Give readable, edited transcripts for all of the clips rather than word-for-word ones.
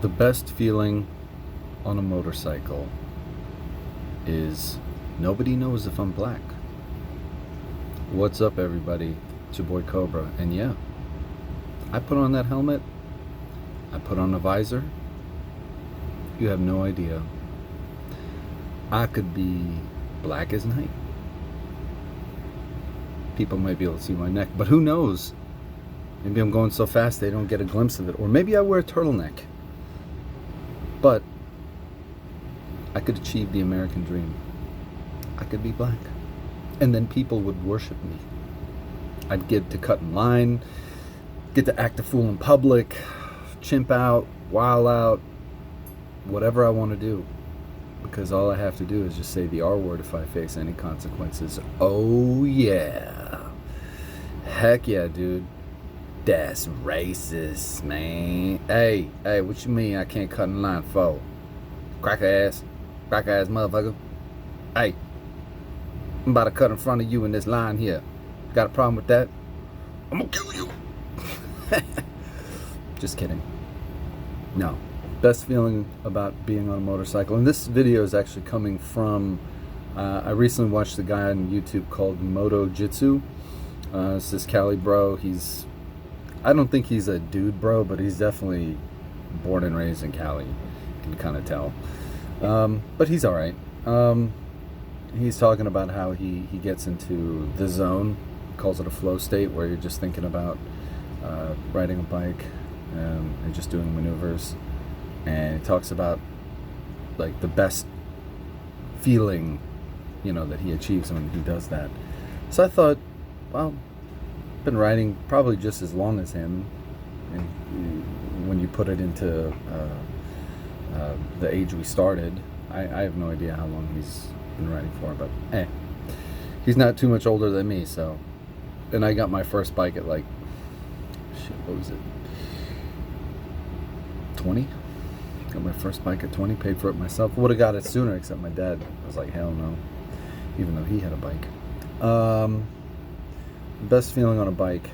The best feeling on a motorcycle is nobody knows if I'm black. What's up, everybody? It's your boy Cobra. And yeah, I put on that helmet, I put on a visor. You have no idea. I could be black as night. People might be able to see my neck, but who knows? Maybe I'm going so fast they don't get a glimpse of it. Or maybe I wear a turtleneck. But I could achieve the American dream. I could be black. And then people would worship me. I'd get to cut in line, get to act a fool in public, chimp out, wild out, whatever I want to do. Because all I have to do is just say the R word if I face any consequences. Oh yeah. Heck yeah, dude. That's racist, man. Hey, what you mean I can't cut in line for? Cracker ass motherfucker. Hey, I'm about to cut in front of you in this line here. Got a problem with that? I'm gonna kill you. Just kidding. No. Best feeling about being on a motorcycle. And this video is actually coming from, I recently watched a guy on YouTube called Moto Jitsu. It's this Cali bro. I don't think he's a dude bro, but he's definitely born and raised in Cali. You can kind of tell. But he's all right. He's talking about how he gets into the zone. He calls it a flow state, where you're just thinking about riding a bike and just doing maneuvers. And he talks about like the best feeling, that he achieves when he does that. So I thought, well, I've been riding probably just as long as him, and when you put it into the age we started, I have no idea how long he's been riding for, but he's not too much older than me. So, and I got my first bike at like, what was it, 20? Got my first bike at 20, paid for it myself. Would have got it sooner, except my dad was like, hell no, even though he had a bike. Best feeling on a bike,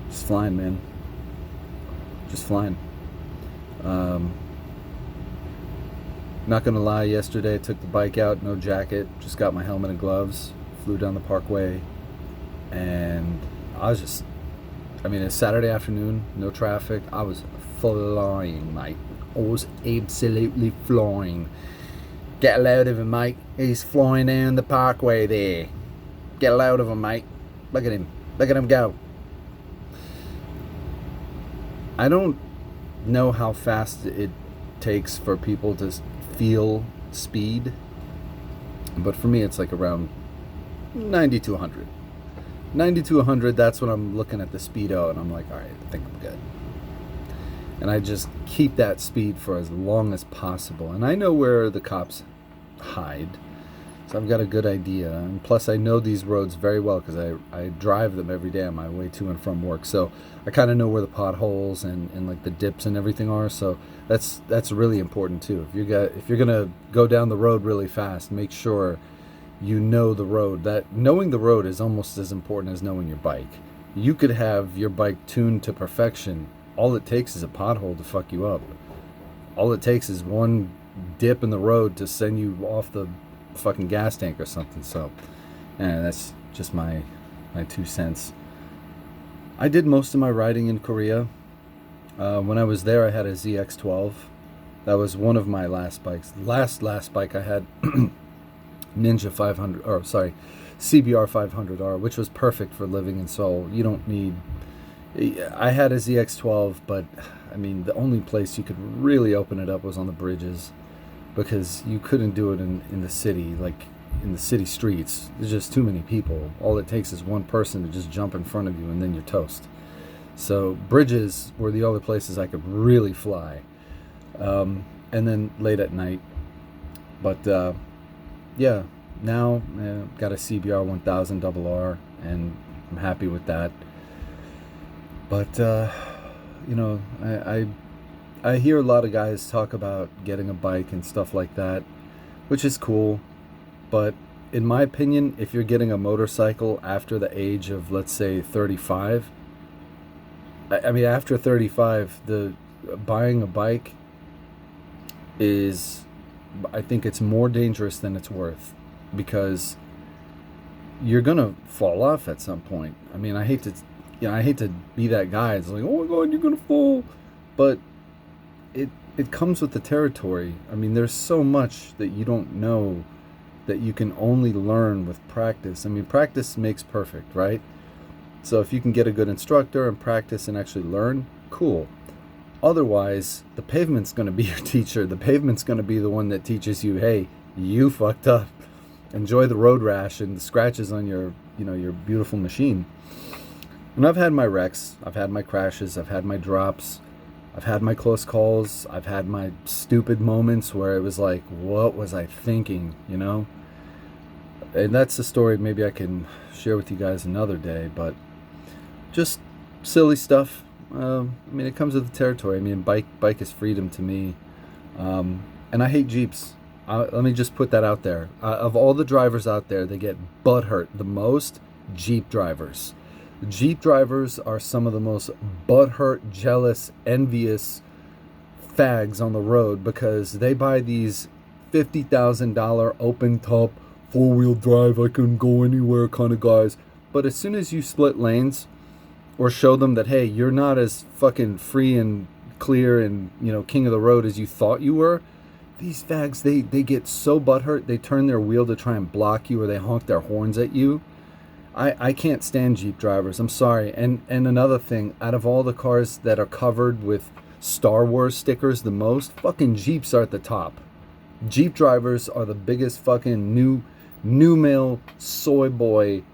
just flying, man. Just flying. Not gonna lie, yesterday I took the bike out, no jacket, just got my helmet and gloves, flew down the parkway, and it's Saturday afternoon, no traffic. I was flying, mate. I was absolutely flying. Get a load of him, mate. He's flying down the parkway there. Get a load of him, mate. Look at him. Look at him go. I don't know how fast it takes for people to feel speed, but for me it's like around 90 to 100. 90 to 100, that's when I'm looking at the speedo and I'm like, all right, I think I'm good. And I just keep that speed for as long as possible. And I know where the cops hide, so I've got a good idea. And plus I know these roads very well because I drive them every day on my way to and from work. So I kind of know where the potholes and like the dips and everything are. So that's really important too. If you're gonna go down the road really fast, make sure you know the road. That knowing the road is almost as important as knowing your bike. You could have your bike tuned to perfection. All it takes is a pothole to fuck you up. All it takes is one dip in the road to send you off the fucking gas tank or something. So that's just my 2 cents. I did most of my riding in Korea. When I was there, I had a ZX12. That was one of my last bikes. Last bike I had Ninja 500, or sorry, CBR 500R, which was perfect for living in Seoul. You don't need. I had a ZX12, but the only place you could really open it up was on the bridges, because you couldn't do it in the city, like in the city streets. There's just too many people. All it takes is one person to just jump in front of you and then you're toast. So bridges were the only places I could really fly. And then late at night. But yeah, now got a CBR 1000 RR, and I'm happy with that. But I hear a lot of guys talk about getting a bike and stuff like that, which is cool. But in my opinion, if you're getting a motorcycle after the age of, let's say, 35, after 35, buying a bike is, I think it's more dangerous than it's worth, because you're gonna fall off at some point. I mean, I hate to be that guy. It's like, oh my god, you're gonna fall, but it comes with the territory. I mean, there's so much that you don't know that you can only learn with practice. I mean, practice makes perfect, right? So if you can get a good instructor and practice and actually learn, cool. Otherwise, the pavement's going to be your teacher. The pavement's going to be the one that teaches you, hey, you fucked up. Enjoy the road rash and the scratches on your beautiful machine. And I've had my wrecks. I've had my crashes. I've had my drops. I've had my close calls. I've had my stupid moments where it was like, what was I thinking, And that's a story maybe I can share with you guys another day, but just silly stuff. I mean, it comes with the territory. I mean, bike is freedom to me. And I hate Jeeps. Let me just put that out there. Of all the drivers out there, they get butthurt the most, Jeep drivers. Jeep drivers are some of the most butthurt, jealous, envious fags on the road, because they buy these $50,000 open top, 4-wheel drive, I can go anywhere kind of guys. But as soon as you split lanes or show them that, hey, you're not as fucking free and clear and, king of the road as you thought you were, these fags, they get so butthurt, they turn their wheel to try and block you, or they honk their horns at you. I can't stand Jeep drivers. I'm sorry. And another thing, out of all the cars that are covered with Star Wars stickers the most, fucking Jeeps are at the top. Jeep drivers are the biggest fucking new male soy boy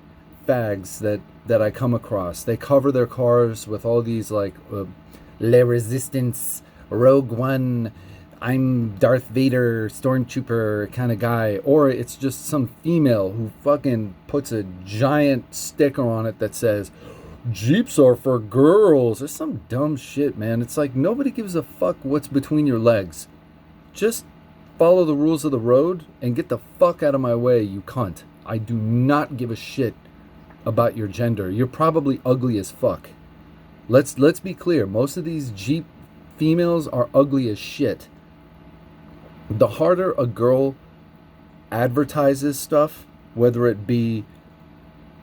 fags that I come across. They cover their cars with all these like Le Resistance, Rogue One, I'm Darth Vader, Stormtrooper kind of guy. Or it's just some female who fucking puts a giant sticker on it that says, Jeeps are for girls. It's some dumb shit, man. It's like nobody gives a fuck what's between your legs. Just follow the rules of the road and get the fuck out of my way, you cunt. I do not give a shit about your gender. You're probably ugly as fuck. Let's be clear. Most of these Jeep females are ugly as shit. The harder a girl advertises stuff, whether it be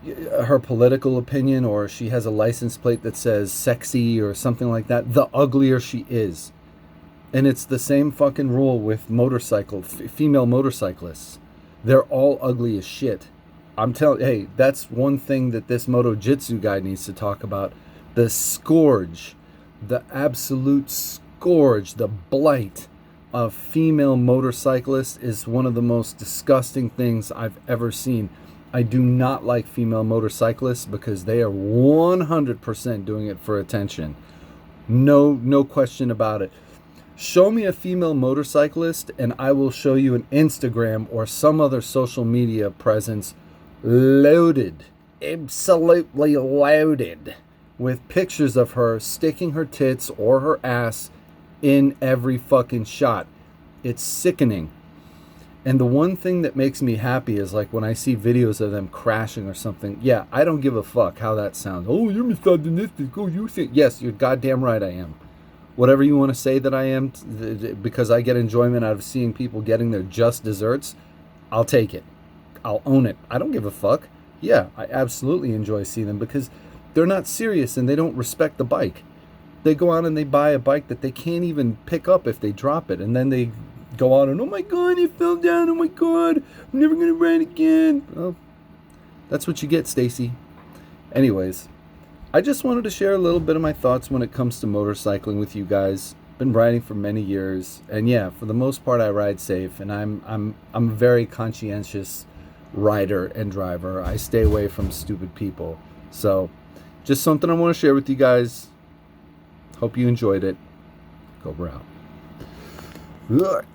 her political opinion or she has a license plate that says sexy or something like that, the uglier she is. And it's the same fucking rule with female motorcyclists. They're all ugly as shit. I'm telling, hey, that's one thing that this Moto Jitsu guy needs to talk about. The scourge, the absolute scourge, the blight of female motorcyclists is one of the most disgusting things I've ever seen. I do not like female motorcyclists because they are 100% doing it for attention. No question about it. Show me a female motorcyclist and I will show you an Instagram or some other social media presence loaded, absolutely loaded, with pictures of her sticking her tits or her ass in every fucking shot. It's sickening. And the one thing that makes me happy is like when I see videos of them crashing or something. Yeah, I don't give a fuck how that sounds. Oh, you're misogynistic. Oh, you think. Yes, you're goddamn right I am. Whatever you want to say that I am, because I get enjoyment out of seeing people getting their just desserts, I'll take it. I'll own it. I don't give a fuck. Yeah, I absolutely enjoy seeing them because they're not serious and they don't respect the bike. They go out and they buy a bike that they can't even pick up if they drop it. And then they go out and, oh my God, it fell down. Oh my God, I'm never going to ride again. Well, that's what you get, Stacy. Anyways, I just wanted to share a little bit of my thoughts when it comes to motorcycling with you guys. Been riding for many years. And yeah, for the most part, I ride safe. And I'm a very conscientious rider and driver. I stay away from stupid people. So just something I want to share with you guys. Hope you enjoyed it. Cobra out. Ugh.